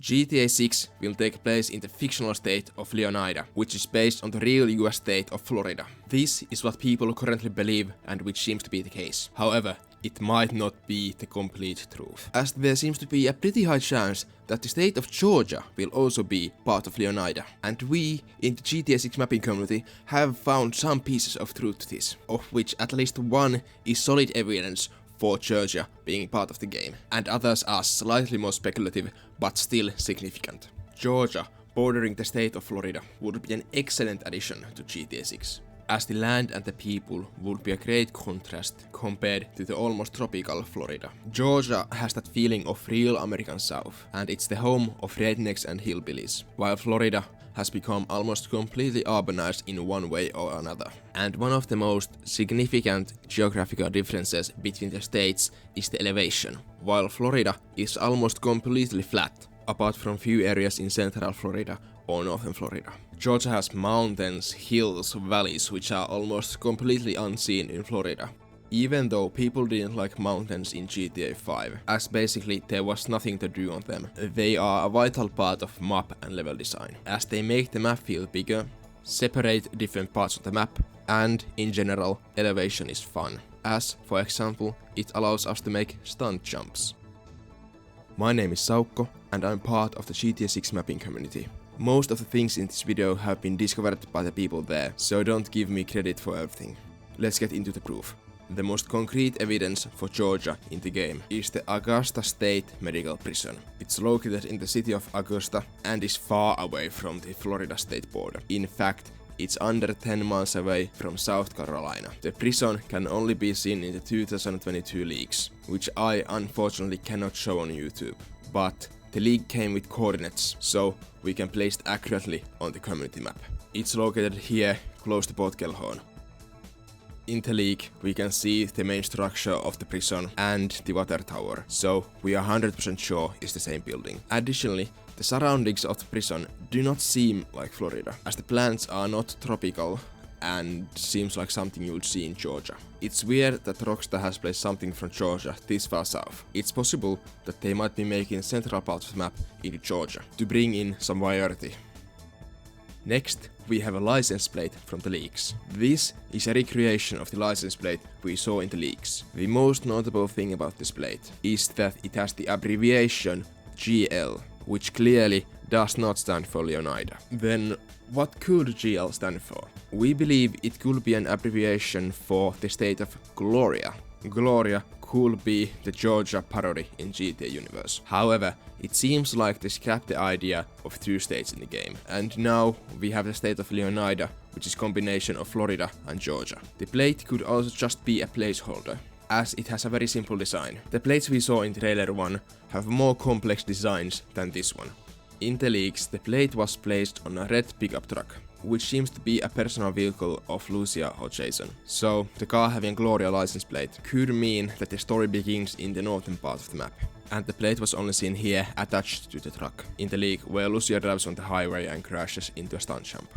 GTA 6 will take place in the fictional state of Leonida, which is based on the real US state of Florida. This is what people currently believe and which seems to be the case. However, it might not be the complete truth, as there seems to be a pretty high chance that the state of Georgia will also be part of Leonida. And we, in the GTA 6 mapping community, have found some pieces of truth to this, of which at least one is solid evidence for Georgia being part of the game, and others are slightly more speculative but still significant. Georgia, bordering the state of Florida, would be an excellent addition to GTA 6, as the land and the people would be a great contrast compared to the almost tropical Florida. Georgia has that feeling of real American South, and it's the home of rednecks and hillbillies, while Florida has become almost completely urbanized in one way or another. And one of the most significant geographical differences between the states is the elevation. While Florida is almost completely flat, apart from few areas in central Florida or northern Florida, Georgia has mountains, hills, valleys which are almost completely unseen in Florida. Even though people didn't like mountains in GTA 5, as basically there was nothing to do on them, they are a vital part of map and level design, as they make the map feel bigger, separate different parts of the map, and in general, elevation is fun, as, for example, it allows us to make stunt jumps. My name is Saukko, and I'm part of the GTA 6 mapping community. Most of the things in this video have been discovered by the people there, so don't give me credit for everything. Let's get into the proof. The most concrete evidence for Georgia in the game is the Augusta State Medical Prison. It's located in the city of Augusta and is far away from the Florida state border. In fact, it's under 10 miles away from South Carolina. The prison can only be seen in the 2022 leaks, which I unfortunately cannot show on YouTube. But the leak came with coordinates, so we can place it accurately on the community map. It's located here, close to Port Kelhon. In the leak, we can see the main structure of the prison and the water tower, so we are 100% sure it's the same building. Additionally, the surroundings of the prison do not seem like Florida, as the plants are not tropical and seems like something you would see in Georgia. It's weird that Rockstar has placed something from Georgia this far south. It's possible that they might be making central part of the map in Georgia to bring in some variety. Next, we have a license plate from the leaks. This is a recreation of the license plate we saw in the leaks. The most notable thing about this plate is that it has the abbreviation GL, which clearly does not stand for Leonida. Then, what could GL stand for? We believe it could be an abbreviation for the state of Gloria. Gloria could be the Georgia parody in GTA universe. However, it seems like they scrapped the idea of two states in the game, and now we have the state of Leonida, which is a combination of Florida and Georgia. The plate could also just be a placeholder, as it has a very simple design. The plates we saw in trailer 1 have more complex designs than this one. In the leaks, the plate was placed on a red pickup truck, which seems to be a personal vehicle of Lucia or Jason. So, the car having Gloria license plate could mean that the story begins in the northern part of the map. And the plate was only seen here attached to the truck, in the leak where Lucia drives on the highway and crashes into a stunt jump.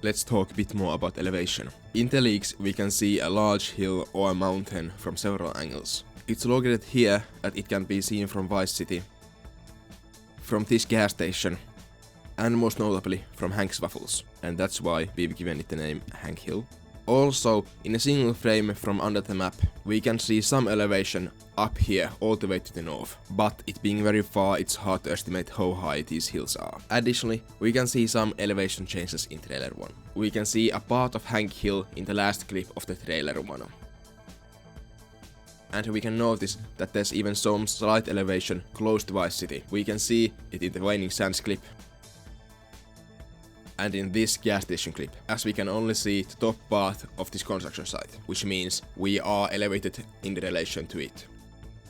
Let's talk a bit more about elevation. In the leaks, we can see a large hill or a mountain from several angles. It's located here and it can be seen from Vice City, from this gas station, and most notably from Hank's Waffles, and that's why we've given it the name Hank Hill. Also, in a single frame from under the map, we can see some elevation up here all the way to the north, but it being very far, it's hard to estimate how high these hills are. Additionally, we can see some elevation changes in trailer 1. We can see a part of Hank Hill in the last clip of the trailer 1. And we can notice that there's even some slight elevation close to Vice City. We can see it in the Raining Sands clip and in this gas station clip, as we can only see the top part of this construction site, which means we are elevated in relation to it.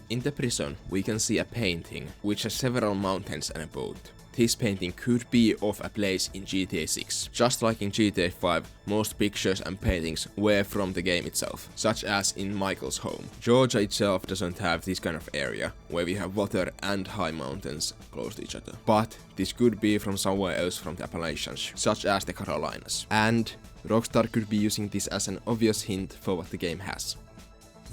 In the prison, we can see a painting which has several mountains and a boat. This painting could be of a place in GTA 6. Just like in GTA 5, most pictures and paintings were from the game itself, such as in Michael's home. Georgia itself doesn't have this kind of area, where we have water and high mountains close to each other. But this could be from somewhere else from the Appalachians, such as the Carolinas. And Rockstar could be using this as an obvious hint for what the game has.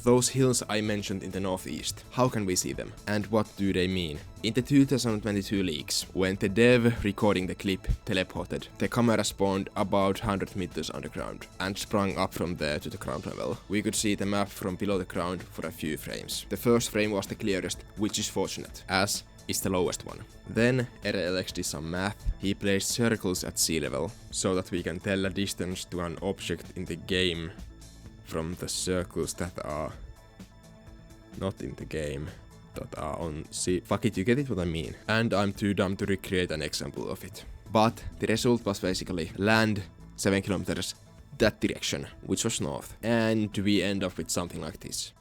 Those hills I mentioned in the northeast, how can we see them? And what do they mean? In the 2022 leaks, when the dev recording the clip teleported, the camera spawned about 100 meters underground and sprang up from there to the ground level. We could see the map from below the ground for a few frames. The first frame was the clearest, which is fortunate, as is the lowest one. Then RLX did some math. He placed circles at sea level, so that we can tell a distance to an object in the game from the circles that are not in the game, that are on sea. Fuck it, you get it what I mean. And I'm too dumb to recreate an example of it. But the result was basically land 7 kilometers that direction, which was north. And we end up with something like this.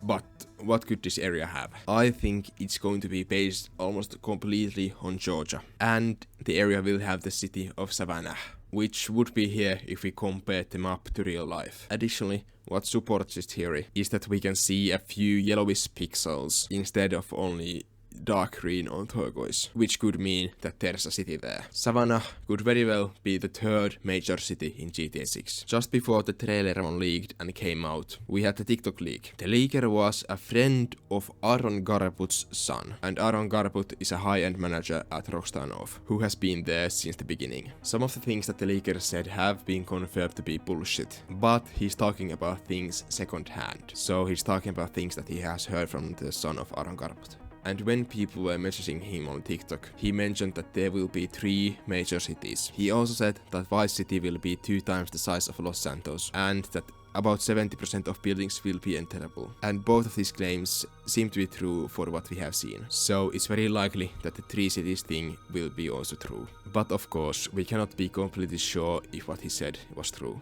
But what could this area have? I think it's going to be based almost completely on Georgia. And the area will have the city of Savannah, which would be here if we compare the map to real life. Additionally, what supports this theory is that we can see a few yellowish pixels instead of only dark green or turquoise, which could mean that there's a city there. Savannah could very well be the third major city in GTA 6. Just before the trailer one leaked and came out, we had the TikTok leak. The leaker was a friend of Aaron Garput's son, and Aaron Garput is a high-end manager at Rockstar North, who has been there since the beginning. Some of the things that the leaker said have been confirmed to be bullshit, but he's talking about things second hand. So he's talking about things that he has heard from the son of Aaron Garput. And when people were messaging him on TikTok, he mentioned that there will be 3 major cities. He also said that Vice City will be 2 times the size of Los Santos, and that about 70% of buildings will be enterable. And both of these claims seem to be true for what we have seen. So it's very likely that the 3 cities thing will be also true. But of course, we cannot be completely sure if what he said was true.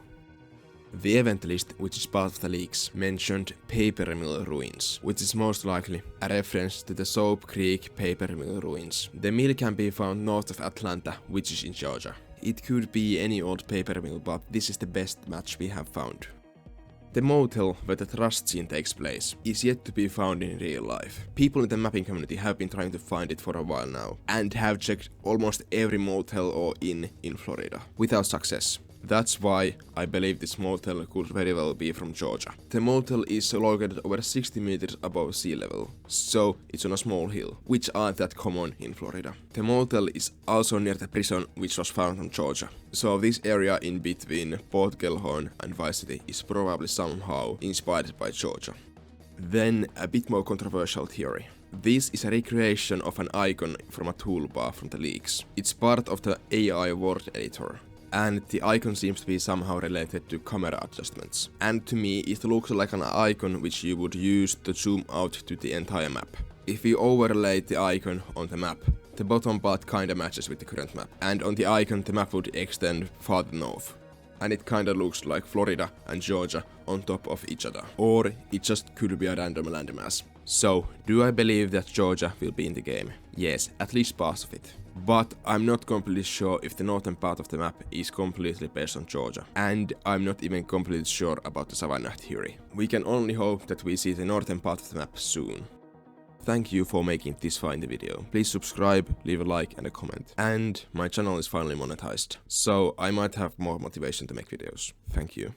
The event list, which is part of the leaks, mentioned paper mill ruins, which is most likely a reference to the Soap Creek paper mill ruins. The mill can be found north of Atlanta, which is in Georgia. It could be any old paper mill, but this is the best match we have found. The motel where the trust scene takes place is yet to be found in real life. People in the mapping community have been trying to find it for a while now, and have checked almost every motel or inn in Florida, without success. That's why I believe this motel could very well be from Georgia. The motel is located over 60 meters above sea level, so it's on a small hill, which aren't that common in Florida. The motel is also near the prison, which was found in Georgia. So this area in between Port Gellhorn and Vice City is probably somehow inspired by Georgia. Then a bit more controversial theory. This is a recreation of an icon from a toolbar from the leaks. It's part of the AI word editor. And the icon seems to be somehow related to camera adjustments. And to me, it looks like an icon which you would use to zoom out to the entire map. If you overlay the icon on the map, the bottom part kinda matches with the current map. And on the icon, the map would extend farther north. And it kinda looks like Florida and Georgia on top of each other. Or it just could be a random landmass. So, do I believe that Georgia will be in the game? Yes, at least parts of it. But I'm not completely sure if the northern part of the map is completely based on Georgia. And I'm not even completely sure about the Savannah theory. We can only hope that we see the northern part of the map soon. Thank you for making it this far in the video. Please subscribe, leave a like and a comment. And my channel is finally monetized, so I might have more motivation to make videos. Thank you.